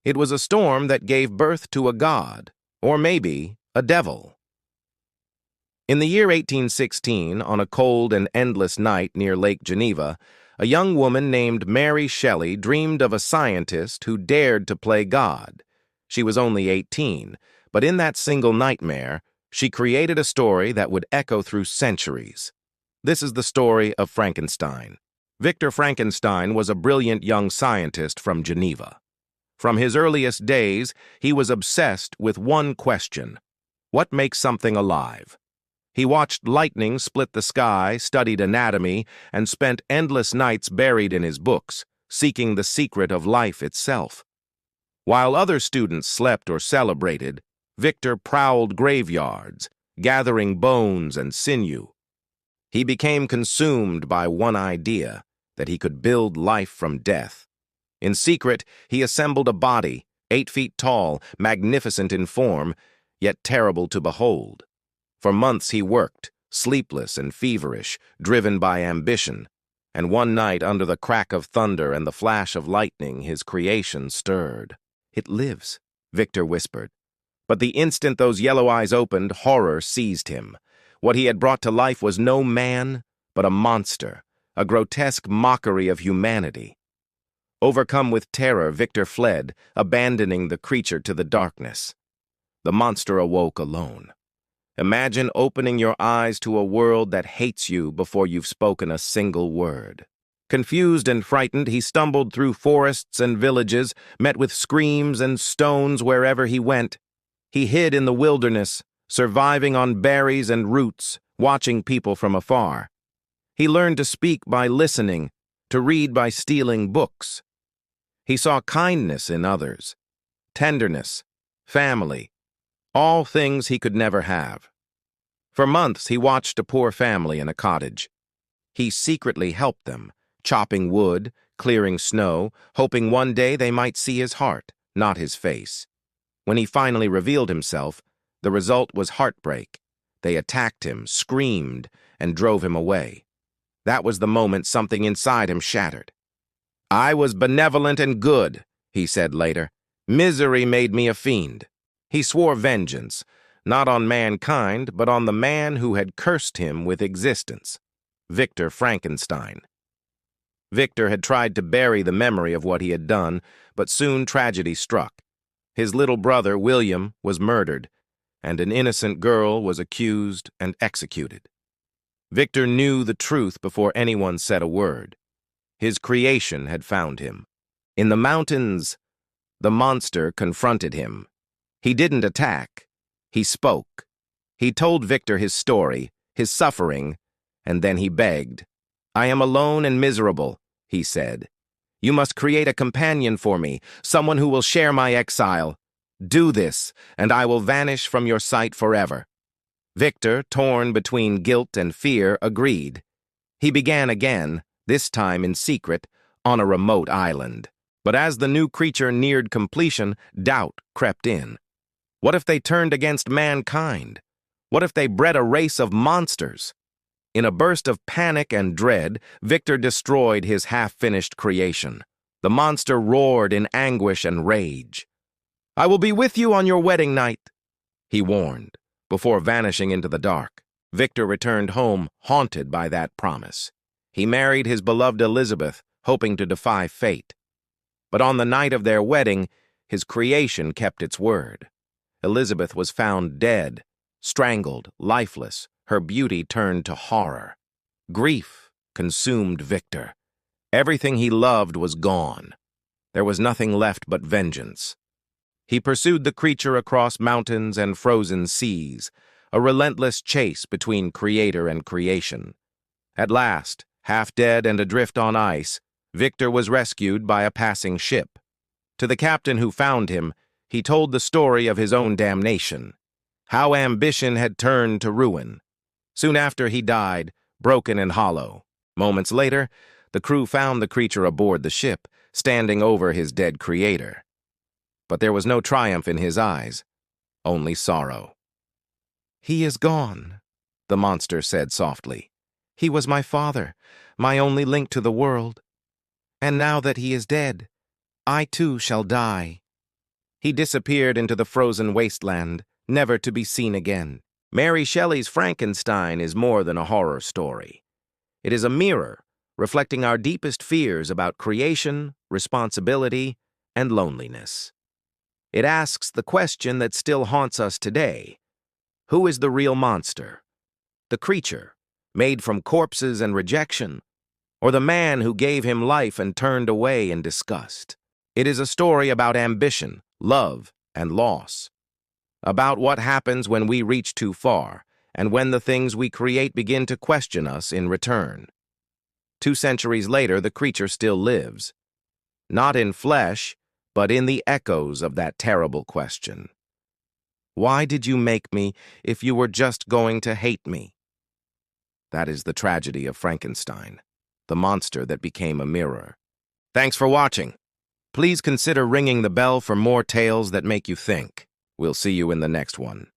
It was a storm that gave birth to a god, or maybe a devil. In the year 1816, on a cold and endless night near Lake Geneva, a young woman named Mary Shelley dreamed of a scientist who dared to play God. She was only 18, but in that single nightmare, she created a story that would echo through centuries. This is the story of Frankenstein. Victor Frankenstein was a brilliant young scientist from Geneva. From his earliest days, he was obsessed with one question: what makes something alive? He watched lightning split the sky, studied anatomy, and spent endless nights buried in his books, seeking the secret of life itself. While other students slept or celebrated, Victor prowled graveyards, gathering bones and sinew. He became consumed by one idea, that he could build life from death. In secret, he assembled a body, 8 feet tall, magnificent in form, yet terrible to behold. For months he worked, sleepless and feverish, driven by ambition, and one night under the crack of thunder and the flash of lightning his creation stirred. "It lives," Victor whispered. But the instant those yellow eyes opened, horror seized him. What he had brought to life was no man, but a monster, a grotesque mockery of humanity. Overcome with terror, Victor fled, abandoning the creature to the darkness. The monster awoke alone. Imagine opening your eyes to a world that hates you before you've spoken a single word. Confused and frightened, he stumbled through forests and villages, met with screams and stones wherever he went. He hid in the wilderness, surviving on berries and roots, watching people from afar. He learned to speak by listening, to read by stealing books. He saw kindness in others, tenderness, family, all things he could never have. For months he watched a poor family in a cottage. He secretly helped them, chopping wood, clearing snow, hoping one day they might see his heart, not his face. When he finally revealed himself, the result was heartbreak. They attacked him, screamed, and drove him away. That was the moment something inside him shattered. "I was benevolent and good," he said later. "Misery made me a fiend." He swore vengeance, not on mankind, but on the man who had cursed him with existence, Victor Frankenstein. Victor had tried to bury the memory of what he had done, but soon tragedy struck. His little brother, William, was murdered, and an innocent girl was accused and executed. Victor knew the truth before anyone said a word. His creation had found him. In the mountains, the monster confronted him. He didn't attack. He spoke. He told Victor his story, his suffering, and then he begged. "I am alone and miserable," he said. "You must create a companion for me, someone who will share my exile. Do this, and I will vanish from your sight forever." Victor, torn between guilt and fear, agreed. He began again, this time in secret, on a remote island. But as the new creature neared completion, doubt crept in. What if they turned against mankind? What if they bred a race of monsters? In a burst of panic and dread, Victor destroyed his half-finished creation. The monster roared in anguish and rage. "I will be with you on your wedding night," he warned. Before vanishing into the dark, Victor returned home haunted by that promise. He married his beloved Elizabeth, hoping to defy fate. But on the night of their wedding, his creation kept its word. Elizabeth was found dead, strangled, lifeless, her beauty turned to horror. Grief consumed Victor. Everything he loved was gone. There was nothing left but vengeance. He pursued the creature across mountains and frozen seas, a relentless chase between creator and creation. At last, half dead and adrift on ice, Victor was rescued by a passing ship. To the captain who found him, he told the story of his own damnation, how ambition had turned to ruin. Soon after he died, broken and hollow. Moments later, the crew found the creature aboard the ship, standing over his dead creator. But there was no triumph in his eyes, only sorrow. "He is gone," the monster said softly. "He was my father, my only link to the world. And now that he is dead, I too shall die." He disappeared into the frozen wasteland, never to be seen again. Mary Shelley's Frankenstein is more than a horror story. It is a mirror, reflecting our deepest fears about creation, responsibility, and loneliness. It asks the question that still haunts us today: who is the real monster? The creature, made from corpses and rejection, or the man who gave him life and turned away in disgust? It is a story about ambition, love, and loss. About what happens when we reach too far, and when the things we create begin to question us in return. 2 centuries later, the creature still lives. Not in flesh, but in the echoes of that terrible question. Why did you make me if you were just going to hate me? That is the tragedy of Frankenstein, the monster that became a mirror. Thanks for watching. Please consider ringing the bell for more tales that make you think. We'll see you in the next one.